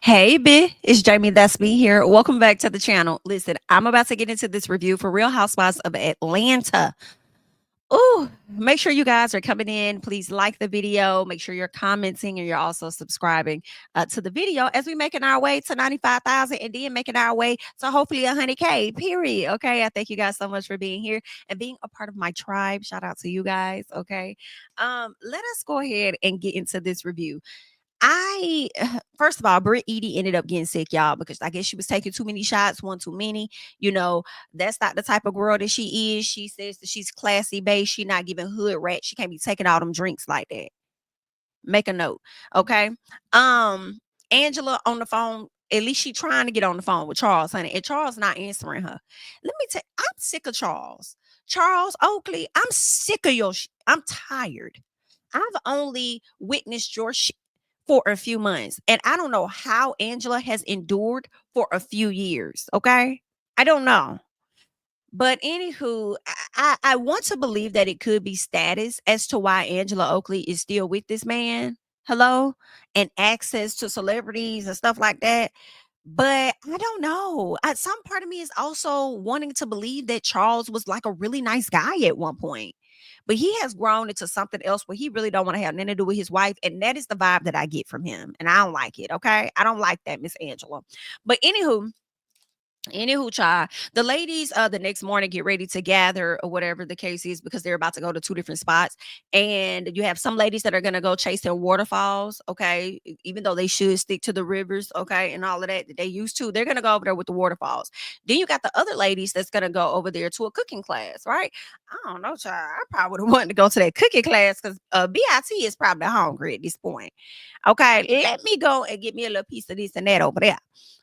Hey, B, it's Jamie. That's me here. Welcome back to the channel. Listen, I'm about to get into this review for Real Housewives of Atlanta. Oh, make sure you guys are coming in. Please like the video. Make sure you're commenting and you're also subscribing to the video as we making our way to 95,000 and then making our way to hopefully 100K, period. Okay. I thank you guys so much for being here and being a part of my tribe. Shout out to you guys. Okay. Let us go ahead and get into this review. I first of all, Brit ended up getting sick, y'all, because I guess she was taking too many shots, one too many. You know, that's not the type of girl that she is. She says that she's classy based. She not giving hood rat. She can't be taking all them drinks like that. Make a note, okay? Um, Angela on the phone. At least she trying to get on the phone with Charles, honey, and Charles not answering her. Let me tell. I'm sick of Charles. Charles Oakley. I'm sick of your. I'm tired. I've only witnessed your for a few months. And I don't know how Angela has endured for a few years. Okay. I don't know. But anywho, I want to believe that it could be status as to why Angela Oakley is still with this man. Hello? And access to celebrities and stuff like that. But I don't know. Some part of me is also wanting to believe that Charles was like a really nice guy at one point. But he has grown into something else where he really don't want to have nothing to do with his wife. And that is the vibe that I get from him. And I don't like it. Okay. I don't like that, Miss Angela. But anywho, child, the ladies the next morning get ready to gather or whatever the case is because they're about to go to two different spots. And you have some ladies that are gonna go chasing waterfalls, okay, even though they should stick to the rivers, okay, and all of that they used to. They're gonna go over there with the waterfalls. Then you got the other ladies that's gonna go over there to a cooking class, right? I don't know, child. I probably would have wanted to go to that cooking class because BIT is probably hungry at this point. Okay, let me go and get me a little piece of this and that over there,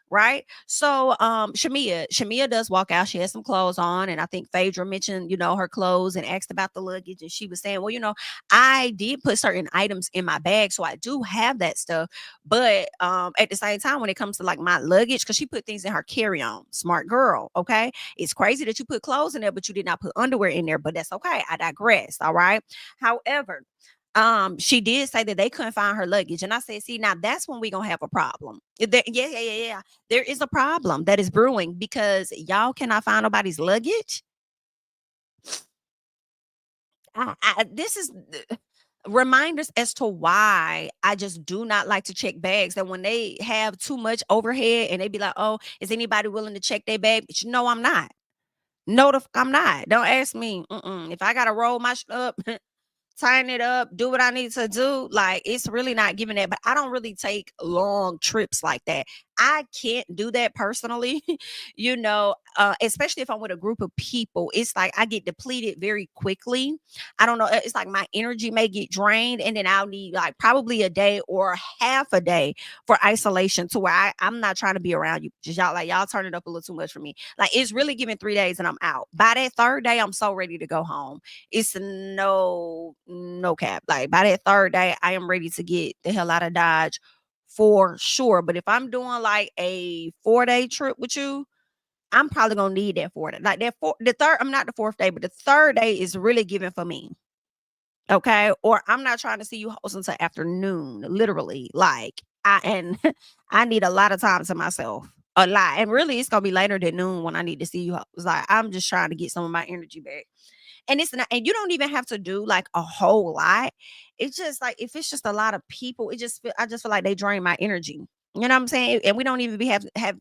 right? So Shamea does walk out. She has some clothes on, and I think Phaedra mentioned, her clothes and asked about the luggage, and she was saying, well, I did put certain items in my bag, so I do have that stuff. But at the same time, when it comes to like my luggage, because she put things in her carry-on, smart girl. Okay, it's crazy that you put clothes in there, but you did not put underwear in there. But that's okay. I digress. All right. However, she did say that they couldn't find her luggage. And I said, see, now that's when we gonna have a problem. Yeah. There is a problem that is brewing because y'all cannot find nobody's luggage. This is reminders as to why I just do not like to check bags. That when they have too much overhead and they be like, oh, is anybody willing to check their bag? But no, I'm not. No, I'm not. Don't ask me. If I gotta roll my up, tighten it up, do what I need to do. Like, it's really not giving that. But I don't really take long trips like that. I can't do that personally, especially if I'm with a group of people. It's like I get depleted very quickly. I don't know. It's like my energy may get drained, and then I'll need like probably a day or half a day for isolation to where I'm not trying to be around you. Just y'all turn it up a little too much for me. Like, it's really giving 3 days and I'm out. By that third day, I'm so ready to go home. It's no cap. Like, by that third day, I am ready to get the hell out of Dodge for sure. But if I'm doing like a 4-day trip with you, I'm probably gonna need that 4 day. Like the third, I'm not the fourth day, but the third day is really giving for me. Okay. Or I'm not trying to see you host until afternoon, literally. Like, and I need a lot of time to myself. A lot. And really it's gonna be later than noon when I need to see you. It's like I'm just trying to get some of my energy back. And it's not, and you don't even have to do like a whole lot. It's just like if it's just a lot of people, I just feel like they drain my energy. You know what I'm saying? And we don't even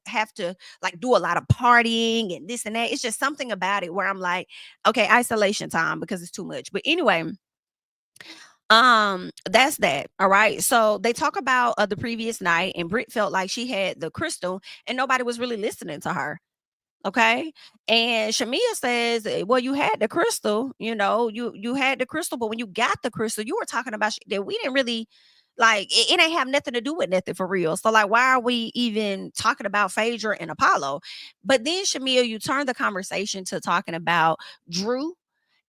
have to like do a lot of partying and this and that. It's just something about it where I'm like, okay, isolation time because it's too much. But anyway, that's that. All right. So they talk about the previous night, and Brit felt like she had the crystal and nobody was really listening to her. Okay. And Shamea says, well, you had the crystal, you had the crystal, but when you got the crystal, you were talking about that we didn't really like it ain't have nothing to do with nothing for real. So like, why are we even talking about Phaedra and Apollo? But then Shamea, you turn the conversation to talking about Drew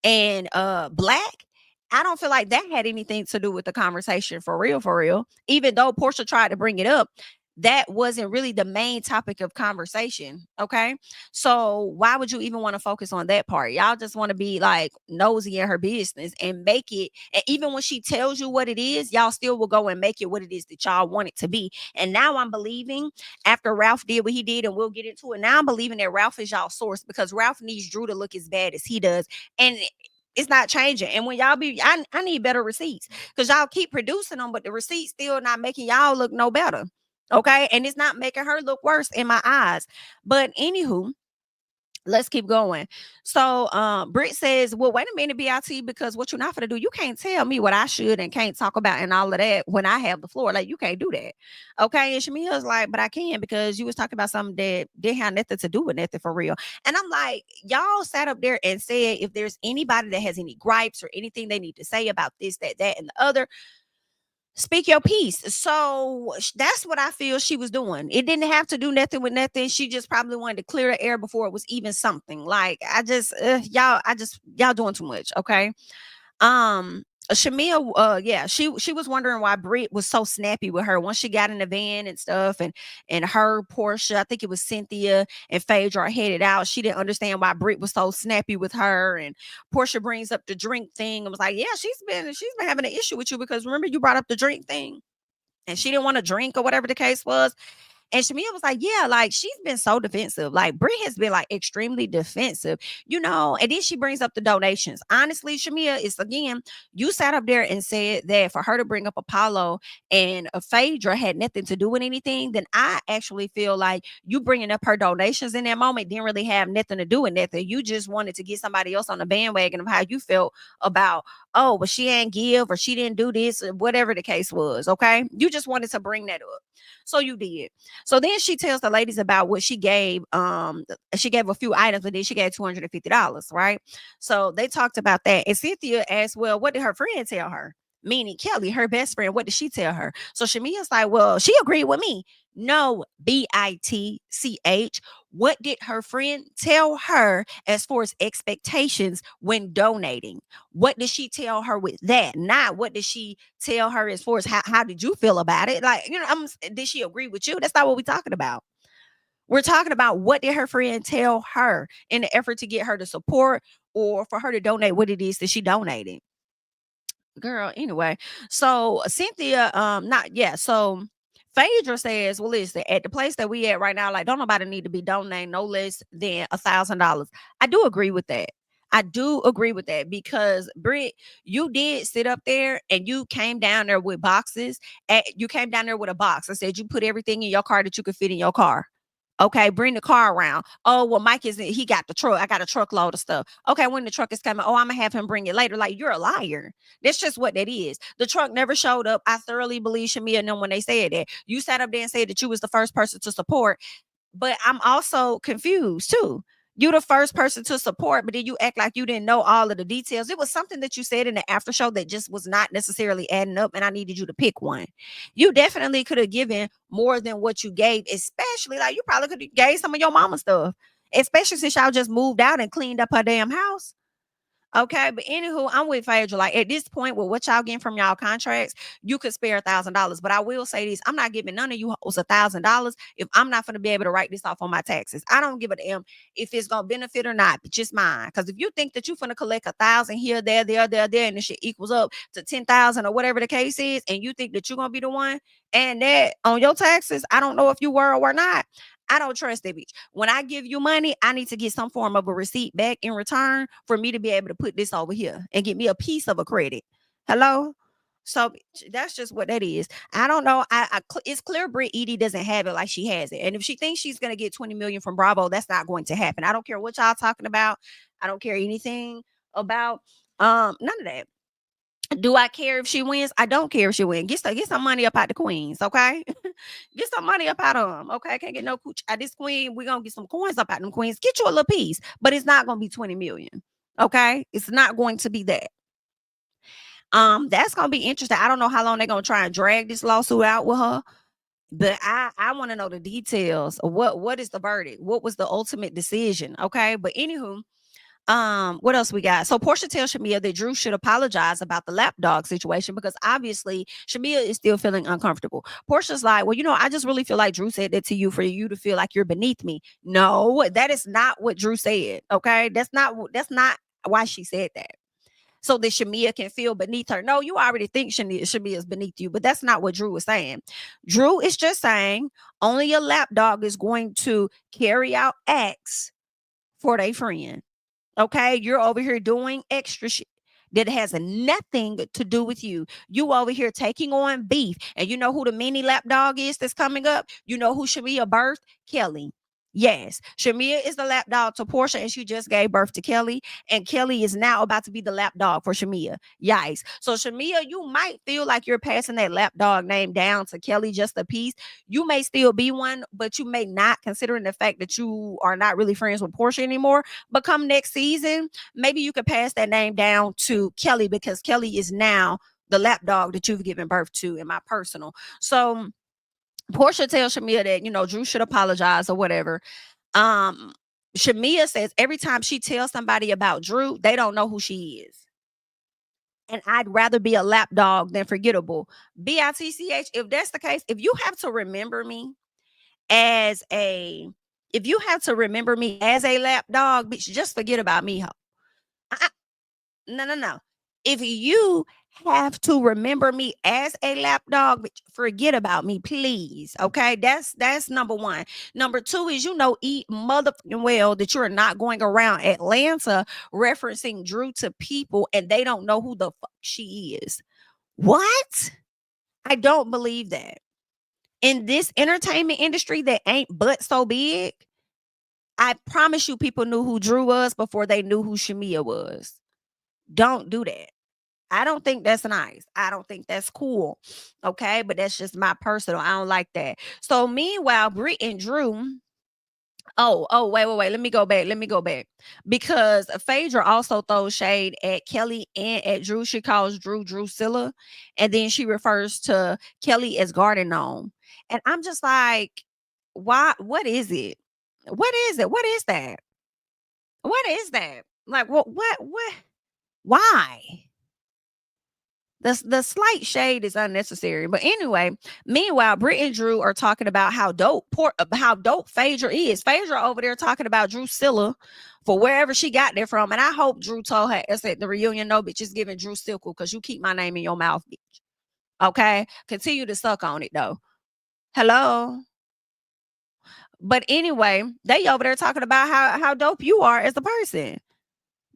and Black. I don't feel like that had anything to do with the conversation for real, even though Porsha tried to bring it up. that wasn't really the main topic of conversation. Okay. So why would you even want to focus on that part? Y'all just want to be like nosy in her business and make it. And even when she tells you what it is, y'all still will go and make it what it is that y'all want it to be. And now I'm believing, after Ralph did what he did, and we'll get into it. Now I'm believing that Ralph is y'all source, because Ralph needs Drew to look as bad as he does. And it's not changing. And when y'all be, I need better receipts, because y'all keep producing them, but the receipts still not making y'all look no better. Okay. And it's not making her look worse in my eyes. But anywho, let's keep going. So Brit says, well, wait a minute, BIT, because what you're not gonna do, you can't tell me what I should and can't talk about and all of that when I have the floor. Like, you can't do that. Okay. And Shamea's like, but I can, because you was talking about something that didn't have nothing to do with nothing for real. And I'm like, y'all sat up there and said, if there's anybody that has any gripes or anything they need to say about this, that, and the other, speak your piece. So that's what I feel she was doing. It didn't have to do nothing with nothing. She just probably wanted to clear the air before it was even something. Like, y'all doing too much. Okay. um Shamea, yeah, she was wondering why Brit was so snappy with her once she got in the van and stuff, and her Porsha, I think it was Cynthia and Phaedra are headed out. She didn't understand why Brit was so snappy with her, and Porsha brings up the drink thing and was like, yeah, she's been having an issue with you, because remember you brought up the drink thing, and she didn't want to drink or whatever the case was. And Shamea was like, yeah, like, she's been so defensive. Like, Brit has been like extremely defensive, you know. And then she brings up the donations. Honestly, Shamea, is, again, you sat up there and said that for her to bring up Apollo and Phaedra had nothing to do with anything. Then I actually feel like you bringing up her donations in that moment didn't really have nothing to do with nothing. You just wanted to get somebody else on the bandwagon of how you felt about, oh, but she ain't give, or she didn't do this, or whatever the case was. Okay. You just wanted to bring that up. So you did. So then she tells the ladies about what she gave. She gave a few items, but then she gave $250, right? So they talked about that. And Cynthia asked, well, what did her friend tell her? Meaning Kelly, her best friend. What did she tell her? So Shamea's like, well, she agreed with me. No, BITCH. What did her friend tell her as far as expectations when donating? What did she tell her with that? Not what did she tell her as far as how did you feel about it? Like, you know, did she agree with you? That's not what we're talking about. We're talking about what did her friend tell her in the effort to get her to support or for her to donate what it is that she donated. Girl, anyway. So Cynthia, not yeah. So Phaedra says, well, listen, at the place that we at right now, like, don't nobody need to be donating no less than $1,000. I do agree with that. I do agree with that, because Brit, you did sit up there and you came down there with boxes. And you came down there with a box. I said you put everything in your car that you could fit in your car. Okay, bring the car around. Oh, well, Mike isn't, he got the truck. I got a truckload of stuff. Okay, when the truck is coming, oh, I'm gonna have him bring it later. Like, you're a liar. That's just what that is. The truck never showed up. I thoroughly believe Shamea and them when they said that. You sat up there and said that you was the first person to support, but I'm also confused too. You the first person to support, but then you act like you didn't know all of the details. It was something that you said in the after show that just was not necessarily adding up, and I needed you to pick one. You definitely could have given more than what you gave, especially like you probably could have gave some of your mama stuff, especially since y'all just moved out and cleaned up her damn house. Okay, but anywho, I'm with Phaedra. Like, at this point, with what y'all getting from y'all contracts, you could spare $1,000. But I will say this: I'm not giving none of you hoes $1,000 if I'm not going to be able to write this off on my taxes. I don't give a damn if it's going to benefit or not, but just mine. Because if you think that you're going to collect 1,000 here, there, and the shit equals up to 10,000 or whatever the case is, and you think that you're going to be the one and that on your taxes, I don't know if you were or were not. I don't trust that bitch. When I give you money, I need to get some form of a receipt back in return for me to be able to put this over here and get me a piece of a credit. Hello? So that's just what that is. I don't know. It's clear Brit Edie doesn't have it like she has it. And if she thinks she's gonna get 20 million from Bravo, that's not going to happen. I don't care what y'all talking about. I don't care anything about none of that. Do I care if she wins? I don't care if she wins. Get some money up out the queens, okay? Get some money up out of them, okay? I can't get no cooch out this queen. We're gonna get some coins up out them queens. Get you a little piece, but it's not gonna be 20 million. Okay, it's not going to be that. That's gonna be interesting. I don't know how long they're gonna try and drag this lawsuit out with her, but I want to know the details of what is the verdict, what was the ultimate decision. Okay, but anywho, What else we got? So Porsha tells Shamea that Drew should apologize about the lapdog situation because obviously Shamea is still feeling uncomfortable. Portia's like, well, I just really feel like Drew said that to you for you to feel like you're beneath me. No, that is not what Drew said. Okay, that's not why she said that. So that Shamea can feel beneath her. No, you already think Shamea is beneath you, but that's not what Drew is saying. Drew is just saying only a lapdog is going to carry out acts for their friend. Okay, you're over here doing extra shit that has nothing to do with you. You over here taking on beef, and you know who the mini lapdog is that's coming up? You know who Shamea birthed? Kelly. Yes, Shamea is the lapdog to Porsha, and she just gave birth to Kelly, and Kelly is now about to be the lapdog for Shamea. Yikes. So Shamea, you might feel like you're passing that lapdog name down to Kelly just a piece. You may still be one, but you may not, considering the fact that you are not really friends with Porsha anymore. But come next season, maybe you could pass that name down to Kelly, because Kelly is now the lapdog that you've given birth to, in my personal. So Porsha tells Shamea that, Drew should apologize or whatever. Shamea says every time she tells somebody about Drew, they don't know who she is. And I'd rather be a lapdog than forgettable. BITCH, if that's the case, if you have to remember me as a lapdog, bitch, just forget about me, ho. No. If you have to remember me as a lapdog, forget about me, please. Okay, that's number one. Number two is eat motherfucking well that you're not going around Atlanta referencing Drew to people and they don't know who the fuck she is. What? I don't believe that. In this entertainment industry that ain't but so big, I promise you people knew who Drew was before they knew who Shamea was. Don't do that. I don't think that's nice. I don't think that's cool. Okay. But that's just my personal. I don't like that. So meanwhile, Brit and Drew. Wait. Let me go back. Because Phaedra also throws shade at Kelly and at Drew. She calls Drew Drusilla. And then she refers to Kelly as garden gnome. And I'm just like, why? What is it? What is it? What is that? What is that? Like, what? Why? The slight shade is unnecessary. But anyway, meanwhile, Brit and Drew are talking about how dope Phaedra is. Phaedra over there talking about Drusilla for wherever she got there from. And I hope Drew told her at the reunion, no, bitch, just giving Drew Sickle because you keep my name in your mouth, bitch. Okay? Continue to suck on it, though. Hello? But anyway, they over there talking about how dope you are as a person.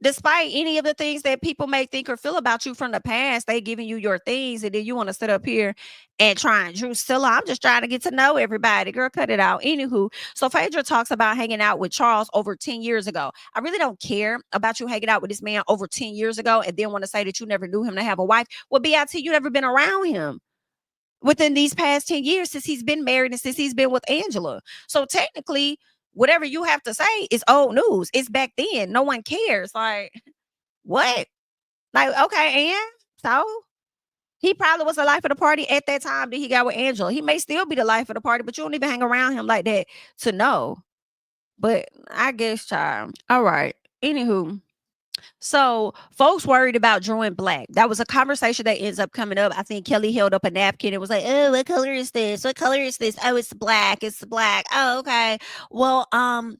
Despite any of the things that people may think or feel about you from the past, they giving you your things, and then you want to sit up here and try and Drusilla. I'm just trying to get to know everybody. Girl, cut it out. Anywho, so Phaedra talks about hanging out with Charles over 10 years ago. I really don't care about you hanging out with this man over 10 years ago and then want to say that you never knew him to have a wife. Well, BIT, you never been around him within these past 10 years since he's been married and since he's been with Angela. So technically, whatever you have to say is old news. It's back then. No one cares. Like, what? Like, okay, and so he probably was the life of the party at that time that he got with Angela. He may still be the life of the party, but you don't even hang around him like that to know. But I guess, child. All right. Anywho. So folks worried about Drew in black. That was a conversation that ends up coming up. I think Kelly held up a napkin and was like, oh, what color is this? What color is this? Oh, it's black. It's black. Oh, okay. Well, I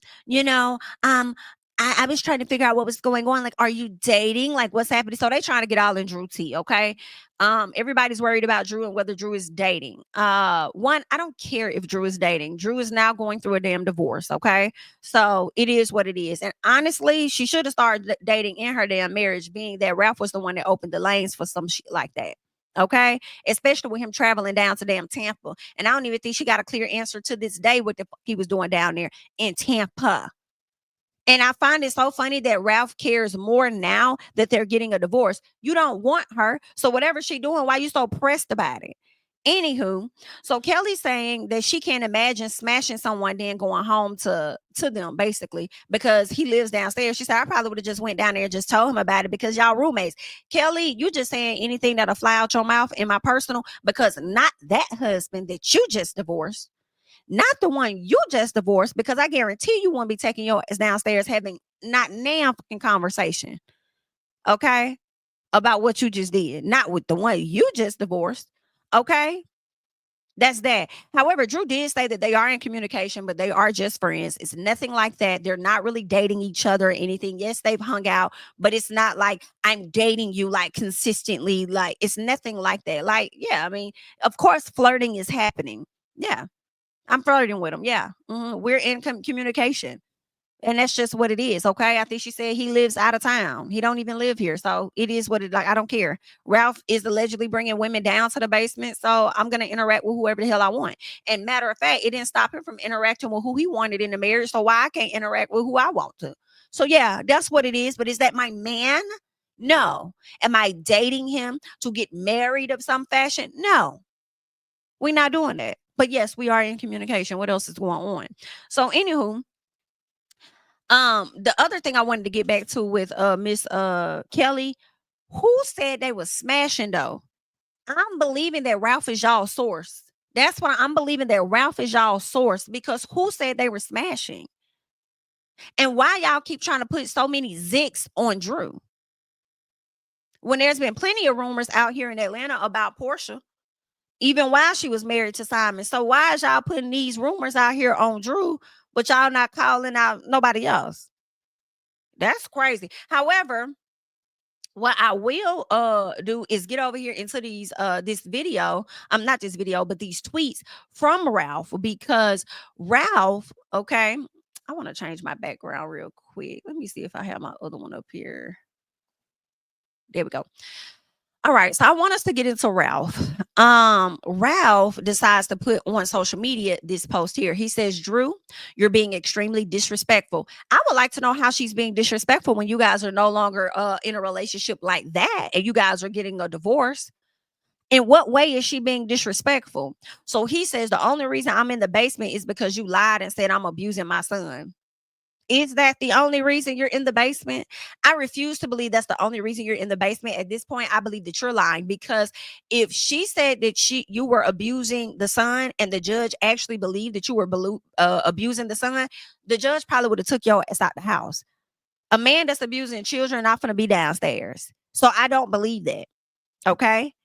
was trying to figure out what was going on. Like, are you dating? Like, what's happening? So they trying to get all in Drew tea, okay? Everybody's worried about Drew and whether Drew is dating. One, I don't care if Drew is dating. Drew is now going through a damn divorce, okay? So it is what it is. And honestly, she should have started dating in her damn marriage, being that Ralph was the one that opened the lanes for some shit like that. Okay, especially with him traveling down to damn Tampa. And I don't even think she got a clear answer to this day what the fuck he was doing down there in Tampa. And I find it so funny that Ralph cares more now that they're getting a divorce. You don't want her. So whatever she doing, why you so pressed about it? Anywho, so Kelly's saying that she can't imagine smashing someone then going home to them, basically, because he lives downstairs. She said, I probably would have just went down there and just told him about it because y'all roommates. Kelly, you just saying anything that'll fly out your mouth in my personal, because not that husband that you just divorced. not the one you just divorced, because I guarantee you won't be taking your ass downstairs having not now fucking conversation, okay, about what you just did, not with the one you just divorced, okay? That's that. However, Drew did say that they are in communication, but they are just friends. It's nothing like that. They're not really dating each other or anything. Yes, they've hung out, but it's not like I'm dating you like consistently. Like it's nothing like that. Like, yeah, I mean, of course, flirting is happening. Yeah, I'm flirting with him. Yeah, we're in communication. And that's just what it is, okay? I think she said he lives out of town. He don't even live here. So it is what it like. I don't care. Ralph is allegedly bringing women down to the basement. So I'm going to interact with whoever the hell I want. And matter of fact, it didn't stop him from interacting with who he wanted in the marriage. So why I can't interact with who I want to? So yeah, that's what it is. But is that my man? No. Am I dating him to get married of some fashion? No, we're not doing that. But yes, we are in communication. What else is going on? So anywho, the other thing I wanted to get back to with Miss Kelly, who said they was smashing though? I'm believing that Ralph is y'all source. That's why I'm believing that Ralph is y'all source, because who said they were smashing? And why y'all keep trying to put so many zicks on Drew when there's been plenty of rumors out here in Atlanta about Porsha, even while she was married to Simon. So why is y'all putting these rumors out here on Drew, but y'all not calling out nobody else? That's crazy. However, what I will do is get over here into these this video. Not this video, but these tweets from Ralph, because Ralph, okay, I want to change my background real quick. Let me see if I have my other one up here. There we go. All right, so I want us to get into Ralph. Ralph decides to put on social media this post here. He says, Drew, you're being extremely disrespectful. I would like to know how she's being disrespectful when you guys are no longer in a relationship like that and you guys are getting a divorce. In what way is she being disrespectful? So he says, the only reason I'm in the basement is because you lied and said I'm abusing my son. Is that the only reason you're in the basement? I refuse to believe that's the only reason you're in the basement. At this point, I believe that you're lying, because if she said that you were abusing the son and the judge actually believed that you were abusing the son, the judge probably would have took your ass out the house. A man that's abusing children not going to be downstairs. So I don't believe that. Okay.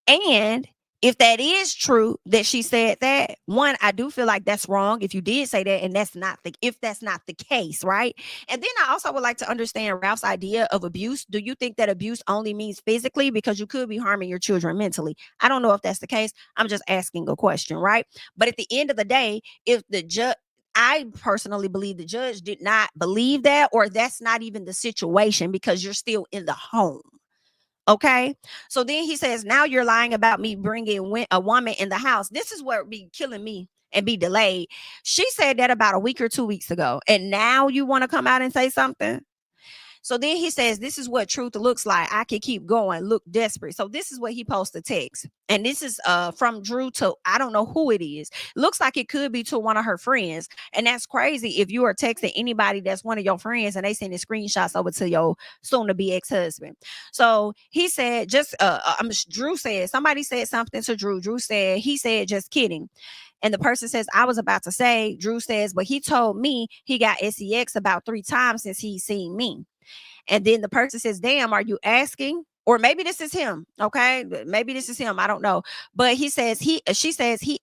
And if that is true that she said that, one, I do feel like that's wrong if you did say that, and that's not the case, right? And then I also would like to understand Ralph's idea of abuse. Do you think that abuse only means physically? Because you could be harming your children mentally. I don't know if that's the case. I'm just asking a question, right? But at the end of the day, if the judge, I personally believe the judge did not believe that, or that's not even the situation, because you're still in the home. Okay. So then he says, now you're lying about me bringing a woman in the house. This is what be killing me and be delayed. She said that about a week or 2 weeks ago. And now you want to come out and say something? So then he says, this is what truth looks like. I can keep going, look desperate. So this is what he posted text. And this is from Drew to, I don't know who it is. Looks like it could be to one of her friends. And that's crazy if you are texting anybody that's one of your friends and they send the screenshots over to your soon to be ex-husband. So he said, Drew said, somebody said something to Drew. Drew said, he said, just kidding. And the person says, I was about to say, Drew says, but he told me he got sex about 3 times since he's seen me. And then the person says, damn, are you asking? Or maybe this is him. Okay. Maybe this is him. I don't know. But she says, he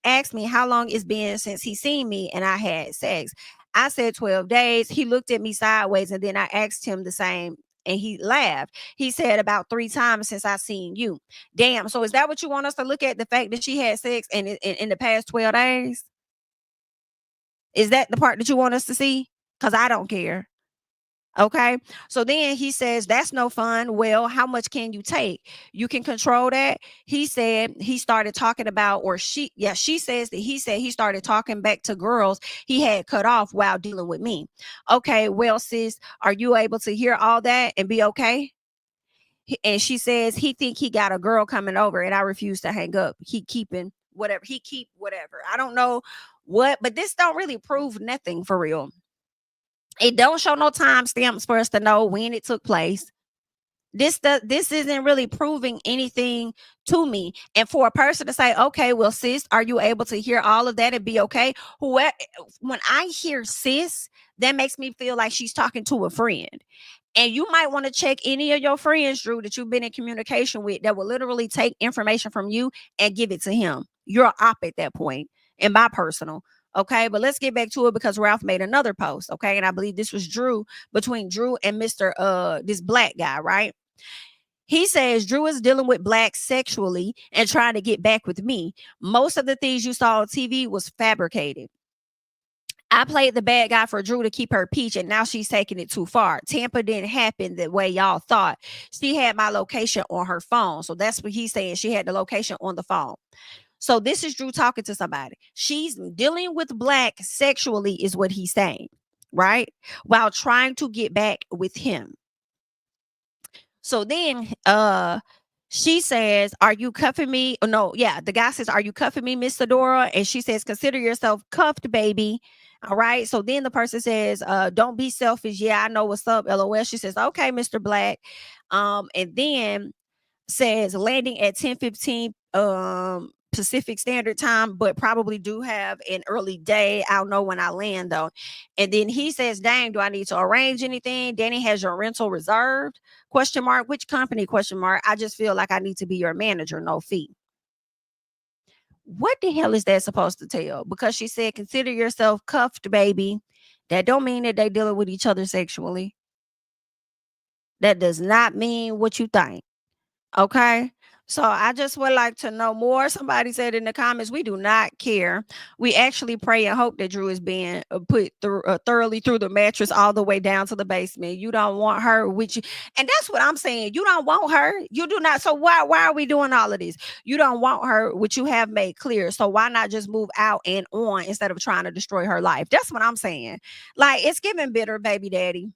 asked me how long it's been since he seen me and I had sex. I said 12 days. He looked at me sideways and then I asked him the same. And he laughed. He said about 3 times since I seen you. Damn. So is that what you want us to look at? The fact that she had sex in the past 12 days? Is that the part that you want us to see? Because I don't care. Okay. So then he says, that's no fun. Well, how much can you take? You can control that. He said he started talking about, she says that he said he started talking back to girls he had cut off while dealing with me. Okay. Well, sis, are you able to hear all that and be okay? And she says he think he got a girl coming over and I refuse to hang up. He keep whatever. I don't know what, but this don't really prove nothing for real. It don't show no time stamps for us to know when it took place. This isn't really proving anything to me. And for a person to say, okay, well, sis, are you able to hear all of that and be okay? Whoever, when I hear sis, that makes me feel like she's talking to a friend. And you might want to check any of your friends, Drew, that you've been in communication with that will literally take information from you and give it to him. You're op at that point, in my personal. Okay, but let's get back to it because Ralph made another post. Okay, and I believe this was Drew, between Drew and Mr. This black guy, right? He says Drew is dealing with black sexually and trying to get back with me. Most of the things you saw on TV was fabricated. I played the bad guy for Drew to keep her peach, and now she's taking it too far. Tampa didn't happen the way y'all thought. She had my location on her phone. So that's what he's saying. She had the location on the phone. So this is Drew talking to somebody. She's dealing with black sexually, is what he's saying, right? While trying to get back with him. So then she says, are you cuffing me? Oh, no, yeah. The guy says, are you cuffing me, Miss Sidora? And she says, consider yourself cuffed, baby. All right. So then the person says, don't be selfish. Yeah, I know what's up. LOL. She says, okay, Mr. Black. And then says landing at 10:15 Pacific Standard Time, but probably do have an early day. I'll know when I land though. And then he says, dang, do I need to arrange anything? Danny, has your rental reserved? Question mark. Which company? Question mark. I just feel like I need to be your manager, no fee. What the hell is that supposed to tell? Because she said, consider yourself cuffed, baby. That don't mean that they dealing with each other sexually. That does not mean what you think. Okay. So I just would like to know more. Somebody said in the comments, we do not care. We actually pray and hope that Drew is being put through thoroughly through the mattress all the way down to the basement. You don't want her with you. And that's what I'm saying. You don't want her. You do not. So why are we doing all of this? You don't want her, which you have made clear. So why not just move out and on instead of trying to destroy her life? That's what I'm saying. Like, it's giving bitter, baby daddy.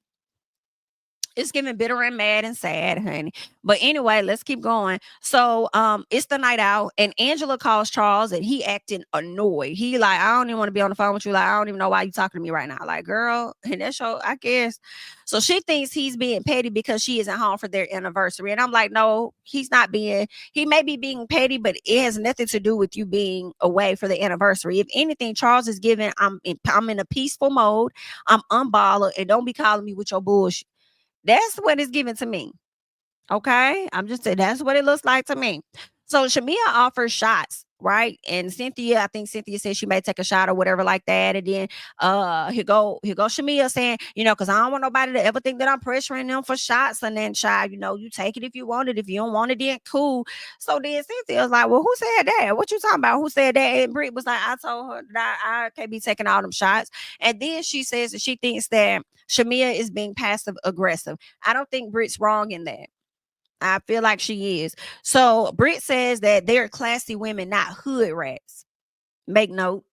It's giving bitter and mad and sad, honey. But anyway, let's keep going. So it's the night out, and Angela calls Charles, and he acting annoyed. He like, I don't even want to be on the phone with you. Like, I don't even know why you talking to me right now. Like, girl, and that's your, I guess. So she thinks he's being petty because she isn't home for their anniversary. And I'm like, no, he's not being, he may be being petty, but it has nothing to do with you being away for the anniversary. If anything, Charles is giving, I'm in a peaceful mode. I'm unbothered, and don't be calling me with your bullshit. That's what it's given to me. Okay. I'm just saying that's what it looks like to me. So Shamea offers shots, right? And Cynthia, I think Cynthia said she may take a shot or whatever like that. And then here go Shamea saying, because I don't want nobody to ever think that I'm pressuring them for shots. And then child, you take it if you want it. If you don't want it, then cool. So then Cynthia was like, well, who said that? What you talking about? Who said that? And Brit was like, I told her that I can't be taking all them shots. And then she says that she thinks that Shamea is being passive aggressive. I don't think Brit's wrong in that. I feel like she is. So Brit says that they're classy women, not hood rats. Make note.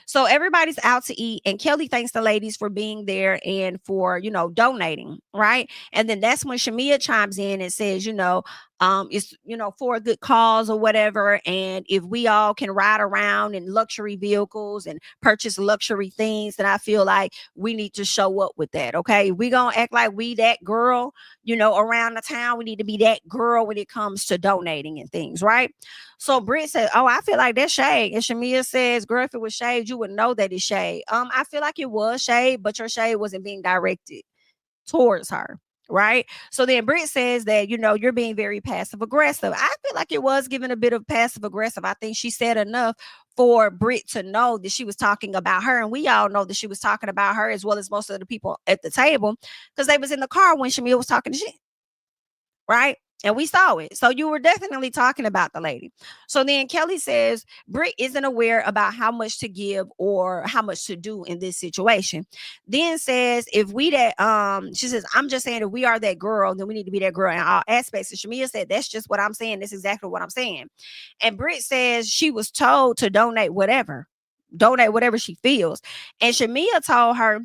So everybody's out to eat, and Kelly thanks the ladies for being there and for, donating, right? And then that's when Shamea chimes in and says, it's, for a good cause or whatever. And if we all can ride around in luxury vehicles and purchase luxury things, then I feel like we need to show up with that. Okay. We gonna act like we that girl, around the town. We need to be that girl when it comes to donating and things, right? So Britt said, oh, I feel like that's shade. And Shamea says, girl, if it was shade, you would know that it's shade. I feel like it was shade, but your shade wasn't being directed towards her. Right. So then Britt says that, you're being very passive aggressive. I feel like it was given a bit of passive aggressive. I think she said enough for Britt to know that she was talking about her. And we all know that she was talking about her as well as most of the people at the table because they was in the car when Shamea was talking to shit. Right. And we saw it. So you were definitely talking about the lady. So then Kelly says Brit isn't aware about how much to give or how much to do in this situation. Then says she says, I'm just saying if we are that girl, then we need to be that girl in all aspects. And Shamea said, that's just what I'm saying. That's exactly what I'm saying. And Brit says she was told to donate whatever she feels. And Shamea told her,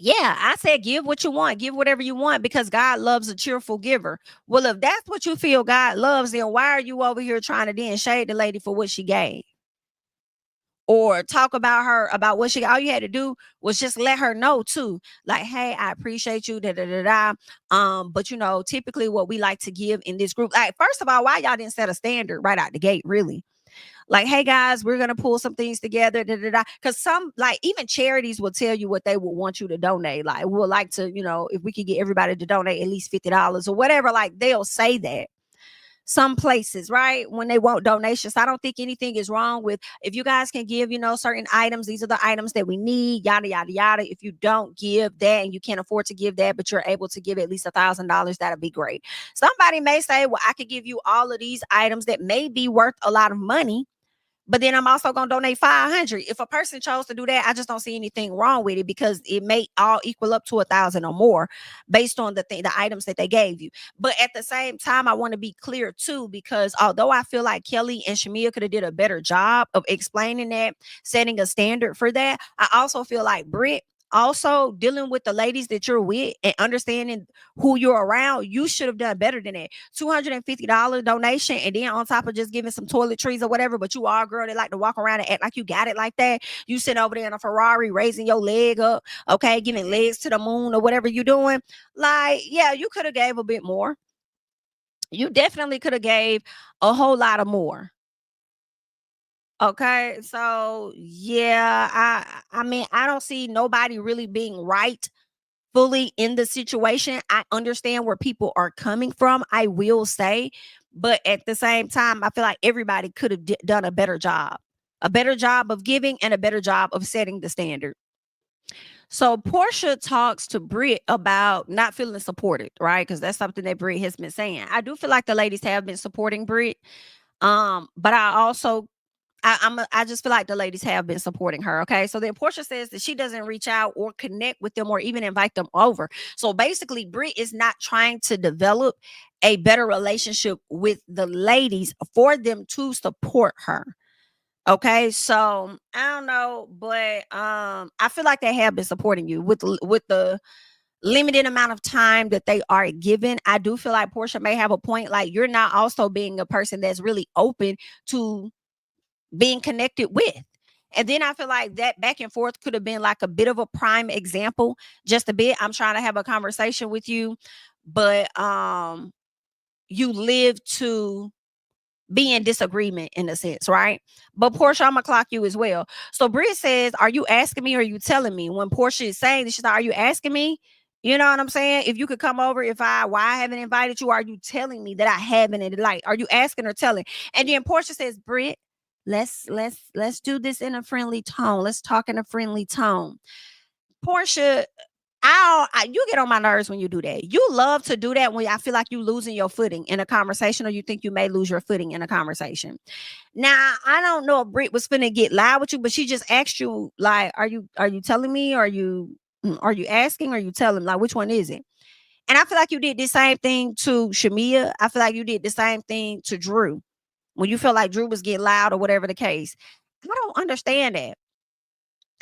yeah, I said give what you want, give whatever you want because God loves a cheerful giver. Well, if that's what you feel God loves, then why are you over here trying to then shade the lady for what she gave? or talk about her, about what she, all you had to do was just let her know too. Like, hey, I appreciate you, da da da da. But you know, typically what we like to give in this group, like, first of all, why y'all didn't set a standard right out the gate, really? Like, hey guys, we're gonna pull some things together, da, da, da. Because some, like, even charities will tell you what they would want you to donate. Like, we'll like to, you know, if we could get everybody to donate at least $50 or whatever, like they'll say that. Some places, right, when they want donations. I don't think anything is wrong with, if you guys can give, you know, certain items, these are the items that we need, yada yada yada. If you don't give that and you can't afford to give that, but you're able to give at least $1,000, that'll be great. Somebody may say, well, I could give you all of these items that may be worth a lot of money, but then I'm also going to donate 500. If a person chose to do that, I just don't see anything wrong with it, because it may all equal up to 1,000 or more based on the items that they gave you. But at the same time, I want to be clear too, because although I feel like Kelly and Shamea could have did a better job of explaining that, setting a standard for that, I also feel like Brit, also dealing with the ladies that you're with and understanding who you're around, you should have done better than that. $250 donation, and then on top of just giving some toiletries or whatever, but you are a girl that like to walk around and act like you got it like that. You sitting over there in a Ferrari raising your leg up, okay, giving legs to the moon or whatever you doing. Like, yeah, you could have gave a bit more. You definitely could have gave a whole lot of more. Okay, so yeah, I mean, I don't see nobody really being right fully in the situation. I understand where people are coming from, I will say, but at the same time, I feel like everybody could have done a better job of giving and a better job of setting the standard. So Porsha talks to Brit about not feeling supported, right? Because that's something that Brit has been saying. I do feel like the ladies have been supporting Brit, but I also I just feel like the ladies have been supporting her. Okay. So then Porsha says that she doesn't reach out or connect with them or even invite them over. So basically, Brit is not trying to develop a better relationship with the ladies for them to support her. Okay. So I don't know, but I feel like they have been supporting you with the limited amount of time that they are given. I do feel like Porsha may have a point. Like, you're not also being a person that's really open to being connected with. And then I feel like that back and forth could have been like a bit of a prime example, just a bit. I'm trying to have a conversation with you, but you live to be in disagreement in a sense, right? But Porsha, I'm gonna clock you as well. So Brit says, are you asking me or are you telling me? When Porsha is saying this, she's like, are you asking me? You know what I'm saying? If you could come over, why I haven't invited you, are you telling me that I haven't? And like, are you asking or telling? And then Porsha says, Brit, let's do this in a friendly tone. Let's talk in a friendly tone. Porsha, you get on my nerves when you do that. You love to do that when I feel like you losing your footing in a conversation, or you think you may lose your footing in a conversation. Now, I don't know if Brit was finna get loud with you, but she just asked you, like, are you telling me? Are you asking? Or are you telling? Like, which one is it? And I feel like you did the same thing to Shamea. I feel like you did the same thing to Drew when you felt like Drew was getting loud or whatever the case. I don't understand that.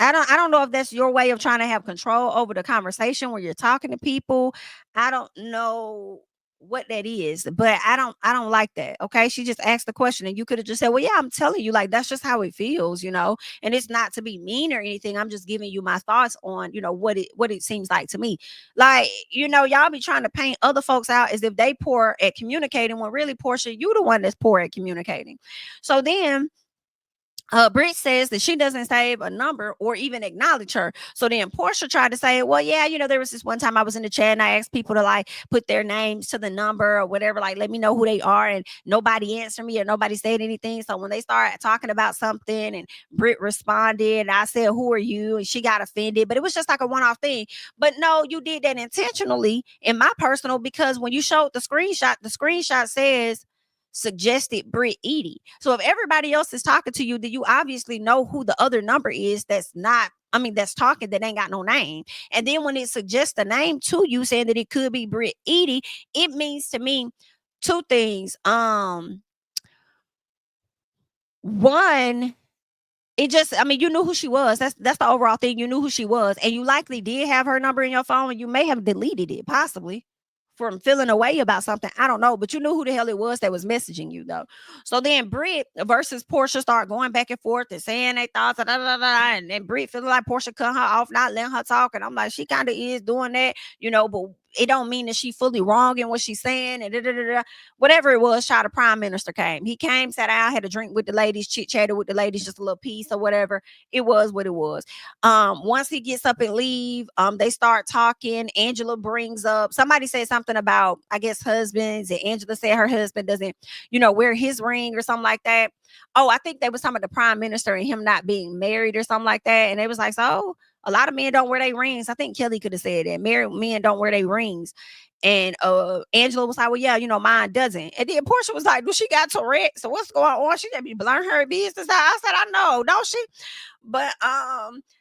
I don't know if that's your way of trying to have control over the conversation when you're talking to people. I don't know what that is, but I don't like that. Okay. She just asked the question and you could have just said, well, yeah, I'm telling you, like, that's just how it feels, you know. And it's not to be mean or anything. I'm just giving you my thoughts on, you know, what it seems like to me. Like, you know, y'all be trying to paint other folks out as if they poor at communicating, when really, Porsha, you the one that's poor at communicating. So then Brit says that she doesn't save a number or even acknowledge her. So then Porsha tried to say, well, yeah, you know, there was this one time I was in the chat and I asked people to like put their names to the number or whatever, like let me know who they are. And nobody answered me or nobody said anything. So when they started talking about something and Brit responded, and I said, who are you? And she got offended, but it was just like a one-off thing. But no, you did that intentionally in my personal, because when you showed the screenshot says suggested Brit Edie. So if everybody else is talking to you, then you obviously know who the other number is that's not, I mean, that's talking, that ain't got no name. And then when it suggests a name to you saying that it could be Brit Edie, it means to me two things. One, it just, I mean, you knew who she was. That's the overall thing. You knew who she was, and you likely did have her number in your phone, and you may have deleted it, possibly. from feeling away about something. I don't know, but you knew who the hell it was that was messaging you though. So then Brit versus Porsha start going back and forth and saying their thoughts, and then Brit feeling like Porsha cut her off, not letting her talk. And I'm like, she kind of is doing that, but it don't mean that she fully wrong in what she's saying. And whatever it was, child, the prime minister came. He came, sat down, had a drink with the ladies, chit chatted with the ladies, just a little piece or whatever. It was what it was. Once he gets up and leave, they start talking. Angela brings up, somebody said something about, I guess, husbands, and Angela said her husband doesn't, wear his ring or something like that. Oh, I think they was talking about the prime minister and him not being married or something like that. And they was like, so a lot of men don't wear their rings. I think Kelly could have said that married men don't wear their rings. And Angela was like, well, yeah, mine doesn't. And then Porsha was like, well, she got Tourette. So what's going on? She just be blurring her business. I said, I know, don't she? But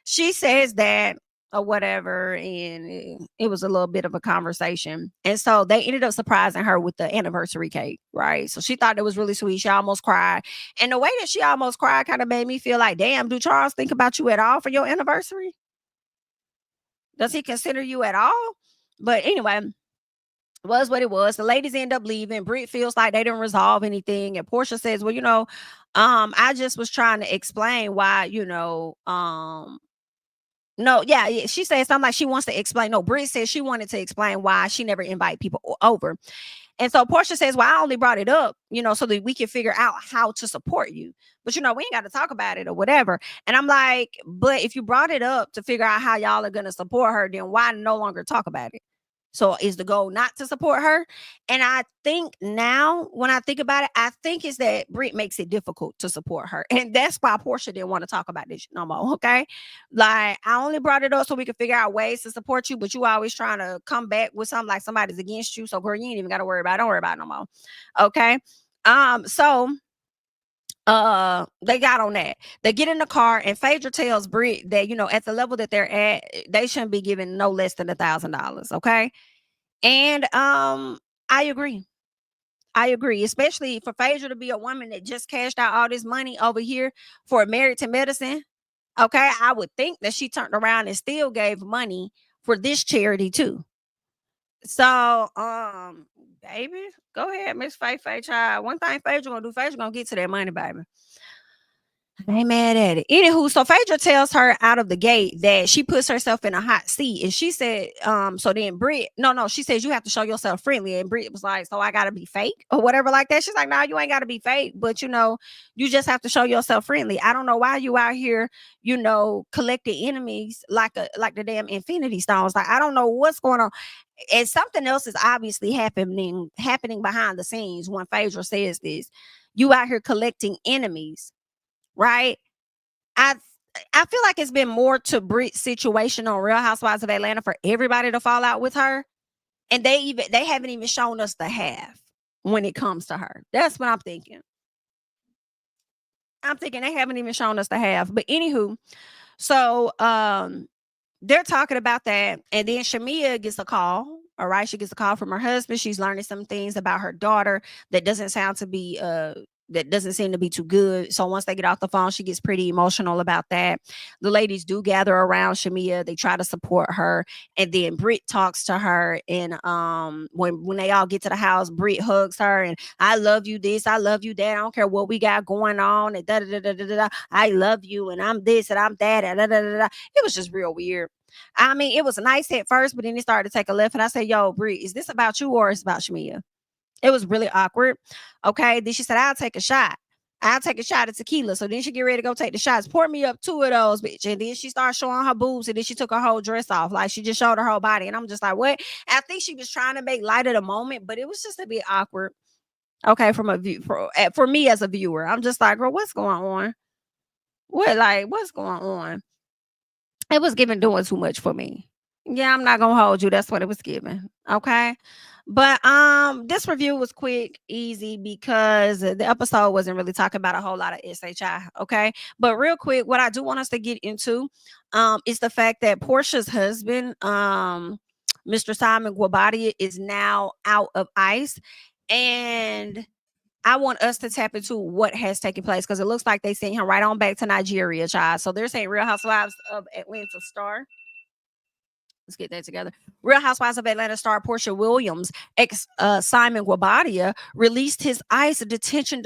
she says that or whatever, and it was a little bit of a conversation. And so they ended up surprising her with the anniversary cake, right? So she thought it was really sweet. She almost cried. And the way that she almost cried kind of made me feel like, damn, do Charles think about you at all for your anniversary? Does he consider you at all? But anyway, was what it was. The ladies end up leaving. Brit feels like they didn't resolve anything. And Porsha says, well, I just was trying to explain why, no, yeah, she said something like she wants to explain. No, Brit says she wanted to explain why she never invite people over. And so Porsha says, well, I only brought it up, so that we can figure out how to support you. But, we ain't got to talk about it or whatever. And I'm like, but if you brought it up to figure out how y'all are going to support her, then why no longer talk about it? So is the goal not to support her? And I think now, when I think about it, I think it's that Brit makes it difficult to support her. And that's why Porsha didn't want to talk about this no more, okay? Like, I only brought it up so we could figure out ways to support you, but you always trying to come back with something like somebody's against you. So, girl, you ain't even got to worry about it. Don't worry about it no more, okay? So they got on that. They get in the car, and Phaedra tells Brit that, at the level that they're at, they shouldn't be giving no less than $1,000, okay? And I agree. I agree, especially for Phaedra to be a woman that just cashed out all this money over here for Married to Medicine. Okay, I would think that she turned around and still gave money for this charity too. So, baby, go ahead, Miss Faye child. One thing Phaedra gonna do, Phaedra gonna get to that money, baby. I ain't mad at it. Anywho, so Phaedra tells her out of the gate that she puts herself in a hot seat. And she said, so then Brit, no, she says you have to show yourself friendly. And Brit was like, so I gotta be fake or whatever like that. She's like, no, you ain't gotta be fake, but you just have to show yourself friendly. I don't know why you out here, collecting enemies like the damn Infinity Stones. Like, I don't know what's going on. And something else is obviously happening behind the scenes when Phaedra says this. You out here collecting enemies. Right? I I feel like it's been more to Brit's situation on Real Housewives of Atlanta for everybody to fall out with her. And they haven't even shown us the half when it comes to her. That's what I'm thinking. I'm thinking they haven't even shown us the half. But anywho, so they're talking about that. And then Shamea gets a call. All right. She gets a call from her husband. She's learning some things about her daughter that doesn't seem to be too good. So once they get off the phone, she gets pretty emotional about that. The ladies do gather around Shamea. They try to support her. And then Brit talks to her. And when they all get to the house, Brit hugs her and I love you this, I love you that. I don't care what we got going on. And da, da, da, da, da, da. I love you and I'm this and I'm that. And da, da, da, da. It was just real weird. I mean, it was nice at first, but then it started to take a left. And I said, yo, Brit, is this about you or is it about Shamea? It was really awkward. Okay. Then she said, I'll take a shot. I'll take a shot of tequila. So then she get ready to go take the shots. Pour me up 2 of those, bitch. And then she started showing her boobs. And then she took her whole dress off. Like she just showed her whole body. And I'm just like, what? I think she was trying to make light of the moment, but it was just a bit awkward. Okay. From a view for me as a viewer, I'm just like, girl, what's going on? What's going on? It was giving doing too much for me. Yeah, I'm not gonna hold you. That's what it was giving. Okay. But this review was quick, easy because the episode wasn't really talking about a whole lot of SHI. Okay. But real quick, what I do want us to get into is the fact that Porsha's husband, Mr. Simon Guabati, is now out of ICE. And I want us to tap into what has taken place because it looks like they sent him right on back to Nigeria, child. So they're saying Real Housewives of Atlanta star Let's get that together. Real Housewives of Atlanta star Porsha Williams, ex Simon Guobadia, released his ICE detention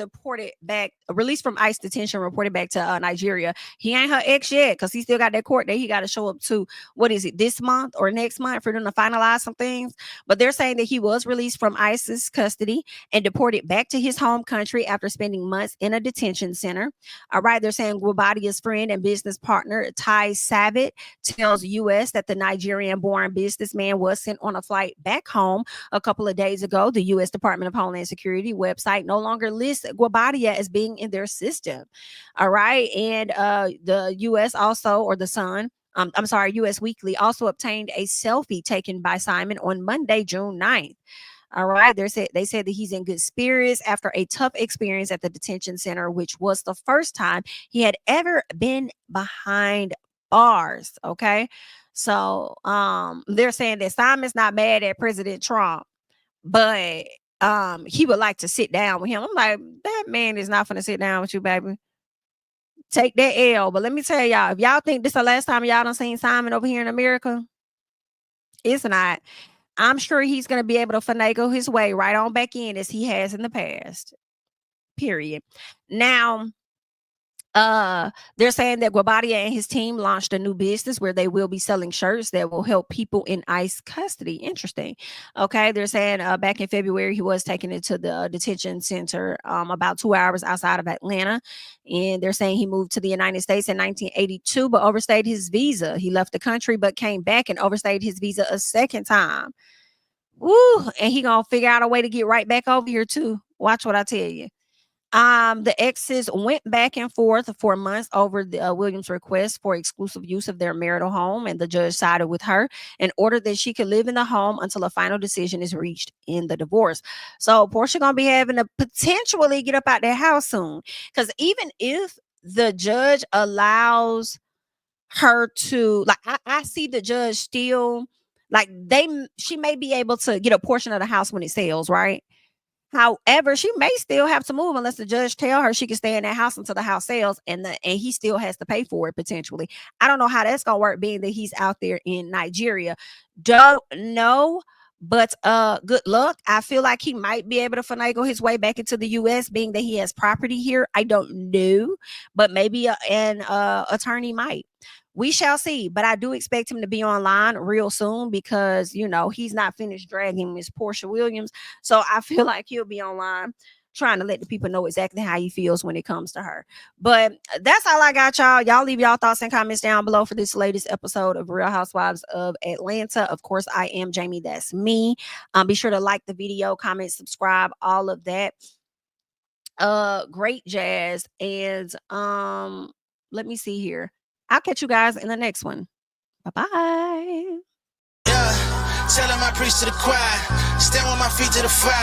released from ICE detention, reported back to Nigeria. He ain't her ex yet because he still got that court date he got to show up to. What is it, this month or next month for them to finalize some things? But they're saying that he was released from ICE's custody and deported back to his home country after spending months in a detention center. All right, they're saying Guobadia's friend and business partner Ty Savitt tells U.S. that the Nigerian-born businessman was sent on a flight back home a couple of days ago. The U.S. Department of Homeland Security website no longer lists Guobadia as being in their system. All right, and the U.S. also, or the Sun, I'm sorry, U.S. Weekly also obtained a selfie taken by Simon on Monday, June 9th. All right. They said that he's in good spirits after a tough experience at the detention center, which was the first time he had ever been behind bars. Okay. So they're saying that Simon's not mad at President Trump, but he would like to sit down with him. I'm like, that man is not going to sit down with you, baby. Take that L. But let me tell y'all, if y'all think this is the last time y'all done seen Simon over here in America, it's not. I'm sure he's going to be able to finagle his way right on back in as he has in the past. Period. Now, they're saying that Guobadia and his team launched a new business where they will be selling shirts that will help people in ICE custody. Interesting. Okay. They're saying back in February, he was taken into the detention center about 2 hours outside of Atlanta. And they're saying he moved to the United States in 1982, but overstayed his visa. He left the country, but came back and overstayed his visa a second time. Woo! And he gonna figure out a way to get right back over here too. Watch what I tell you. The exes went back and forth for months over the Williams' request for exclusive use of their marital home, and the judge sided with her and ordered that she could live in the home until a final decision is reached in the divorce. So Porsha gonna be having to potentially get up out their house soon, because even if the judge allows her to, like, I see the judge still, like, she may be able to get a portion of the house when it sells, right? However, she may still have to move unless the judge tell her she can stay in that house until the house sells, and he still has to pay for it potentially. I don't know how that's gonna work, being that he's out there in Nigeria. Don't know, but good luck. I feel like he might be able to finagle his way back into the U.S., being that he has property here. I don't know, but maybe an attorney might. We shall see, but I do expect him to be online real soon because, you know, he's not finished dragging Miss Porsha Williams. So I feel like he'll be online trying to let the people know exactly how he feels when it comes to her. But that's all I got, y'all. Y'all leave y'all thoughts and comments down below for this latest episode of Real Housewives of Atlanta. Of course, I am Jami, that's me. Be sure to like the video, comment, subscribe, all of that. Great jazz. And let me see here. I'll catch you guys in the next one. Bye-bye. Yeah, tell him I preach to the choir. Stand with my feet to the fire.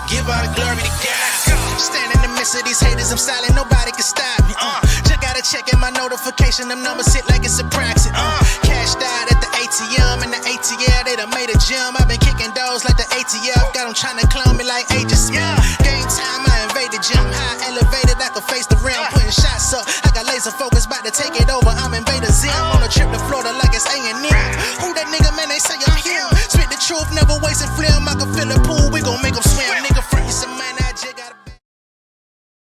Give all the glory to God. Stand in the midst of these haters, I'm silent, nobody can stop me. Just gotta check in my notification, them numbers hit like it's a proxy. Cashed out at the ATM, and the ATL, they done made a gym. I've been kicking doors like the ATF, got them trying to clone me like Agent Smith. Game time, I invade the gym, high elevated.